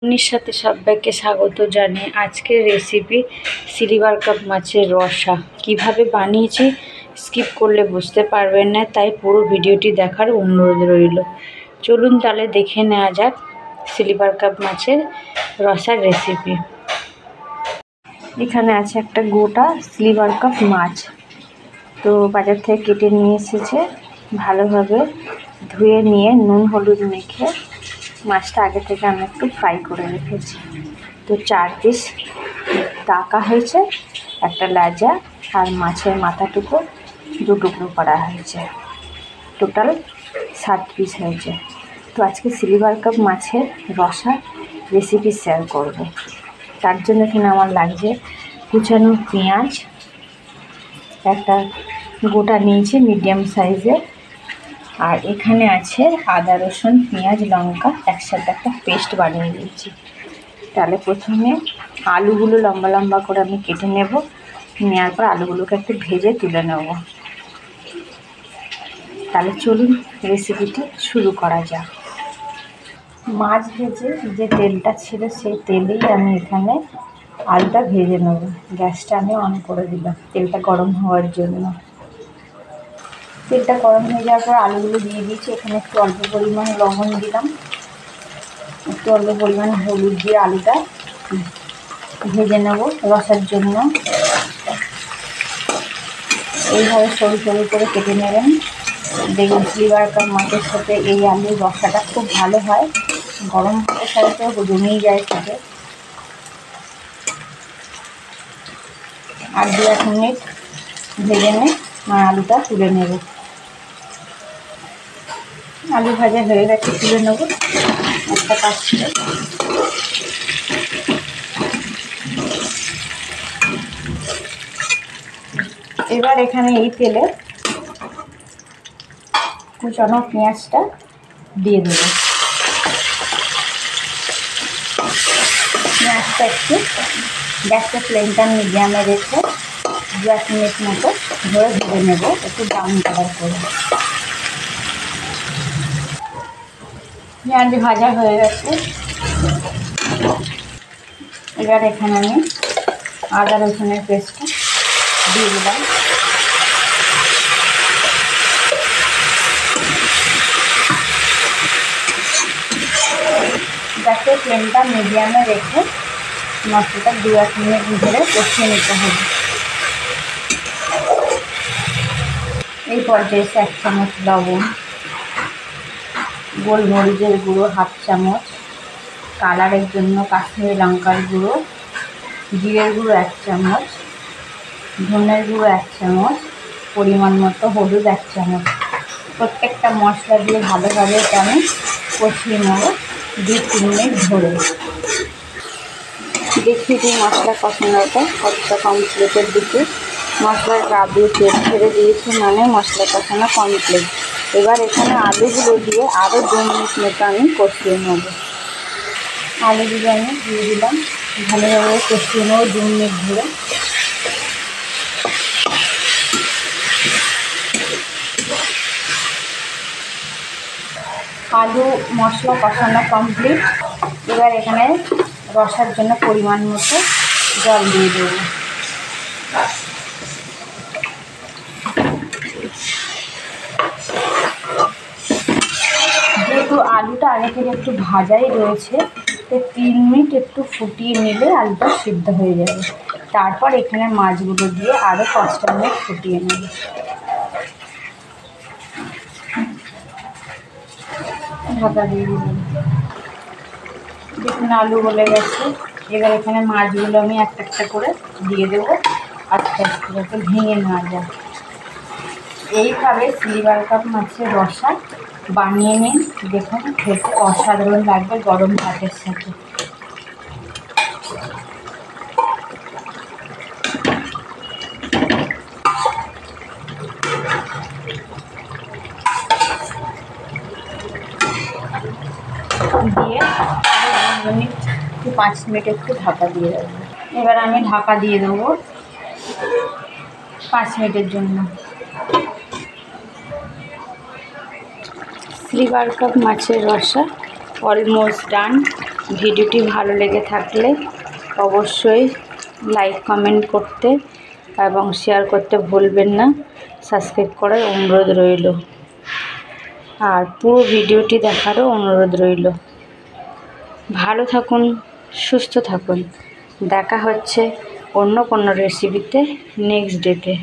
উনির সাথে সবাইকে স্বাগত জানিয়ে আজকের রেসিপি সিলভার কাপ মাছের রসা কিভাবে বানিয়েছি স্কিপ করলে বুঝতে পারবেন না, তাই পুরো ভিডিওটি দেখার অনুরোধ রইল। চলুন তাহলে দেখে নেওয়া যাক সিলভার কাপ মাছের রসার রেসিপি। এখানে আছে একটা গোটা সিলভার কাপ মাছ, তো বাজার থেকে কেটে নিয়ে এসেছে। ভালোভাবে ধুয়ে নিয়ে নুন হলুদ মেখে মাছটা আগে থেকে আমি একটু ফ্রাই করে রেখেছি। তো 4 পিস টাকা হয়েছে, একটা লেজা আর মাছের মাথাটুকু 2 টুকরো করা হয়েছে, টোটাল 7 পিস হয়েছে। তো আজকে সিলভার কাপ মাছের রসা রেসিপি শেয়ার করব। তার জন্য এখানে আমার লাগছে কুচানো পেঁয়াজ একটা গোটা নিয়েছি মিডিয়াম সাইজের, আর এখানে আছে আদা রসুন পেঁয়াজ লঙ্কা একসাথে একটা পেস্ট বানিয়ে দিয়েছি। তাহলে প্রথমে আলুগুলো লম্বা লম্বা করে আমি কেটে নেব, নেওয়ার পর আলুগুলোকে একটু ভেজে তুলে নেব। তাহলে চলুন রেসিপিটি শুরু করা যাক। মাছ ভেজে যে তেলটা ছিল সেই তেলেই আমি এখানে আলুটা ভেজে নেব। গ্যাসটা আমি অন করে দিলাম তেলটা গরম হওয়ার জন্য। তেলটা গরম হয়ে যাওয়ার পর আলুগুলো দিয়ে দিয়েছি। এখানে একটু অল্প পরিমাণ লবণ দিলাম, একটু অল্প পরিমাণ হলুদ দিয়ে আলুটা ভেজে নেব রসার জন্য। এইভাবে সরু সরু করে কেটে নেবেন। দেখুন সিলভার কাপ মাছের সাথে এই আলুর রসাটা খুব ভালো হয়, গরম ভাতের সাথে তো জমেই যায় সাথে। আর 2-1 মিনিট ভেজে নিয়ে আলুটা তুলে নেব। আলু ভাজা হয়ে গেছে, তুলে নেব একটা পাত্রে। এবার এখানে এই তেলে কুচানো পেঁয়াজটা দিয়ে দেবো। পেঁয়াজটা একটু গ্যাসের ফ্লেমটা মিডিয়ামে রেখে 2-1 মিনিট মতো ধরে ভেজে নেব, একটু ব্রাউন কালার করে। পেঁয়াজ ভাজা হয়ে গেছে। এবার এখানে আমি আদা রসুনের পেস্টটা দিয়ে দিলাম। গ্যাসের ফ্লেমটা মিডিয়ামে রেখে মশলাটা 2-1 মিনিট ধরে কষিয়ে নিতে হবে। এই পর্যায়ে 1 চামচ লবণ, গোলমরিচের গুঁড়ো 1/2 চামচ, কালারের জন্য কাশ্মীরি লঙ্কার গুঁড়ো, জিরের গুঁড়ো 1 চামচ, ধনের গুঁড়ো 1 চামচ, পরিমাণ মতো হলুদ 1 চামচ। প্রত্যেকটা মশলা দিয়ে ভালোভাবে আমি কষিয়ে নেব 2-3 মিনিট ধরে। দেখি যে মশলা কষানোটা কতটা কমপ্লিটের দিকে। মশলার গা দিয়ে তেল ছেড়ে দিয়েছি, মানে মশলা কষানো কমপ্লিট। এবার এখানে আলুগুলো দিয়ে আরও 2 মিনিট মতো আমি কষিয়ে নেব। আলুগুলো আমি দিয়ে দিলাম, ভালোভাবে কষিয়ে নেব 2 মিনিট ধরে। আলু মশলা কষানো কমপ্লিট। এবার এখানে রসার জন্য পরিমাণ মতো জল দিয়ে দেবো। যেহেতু আলুটা আগে থেকে একটু ভাজাই রয়েছে, তো 3 মিনিট একটু ফুটিয়ে নিলে আলুটা সিদ্ধ হয়ে যাবে। তারপর এখানে মাছগুলো দিয়ে আরও 5 মিনিট ফুটিয়ে নেবে। ঢাকা দিয়ে দিলাম। দেখুন আলু গলে গেছে। এবার এখানে মাছগুলো আমি একটা একটা করে দিয়ে দেবো, আস্তে আস্তে যাতে ভেঙে নেওয়া যায়। এইভাবে সিলভার কাপ মাছের রসা বানিয়ে নিন, দেখুন খেতে অসাধারণ লাগবে গরম ভাতের সাথে। দিয়ে 5 মিনিট একটু ঢাকা দিয়ে দেবো। এবার আমি ঢাকা দিয়ে দেবো 5 মিনিটের জন্য। সিলভার কাপ মাছের রসা অলমোস্ট ডান। ভিডিওটি ভালো লেগে থাকলে অবশ্যই লাইক কমেন্ট করতে এবং শেয়ার করতে ভুলবেন না। সাবস্ক্রাইব করার অনুরোধ রইল, আর পুরো ভিডিওটি দেখারও অনুরোধ রইল। ভালো থাকুন, সুস্থ থাকুন। দেখা হচ্ছে অন্য কোনো রেসিপিতে নেক্সট ডেতে।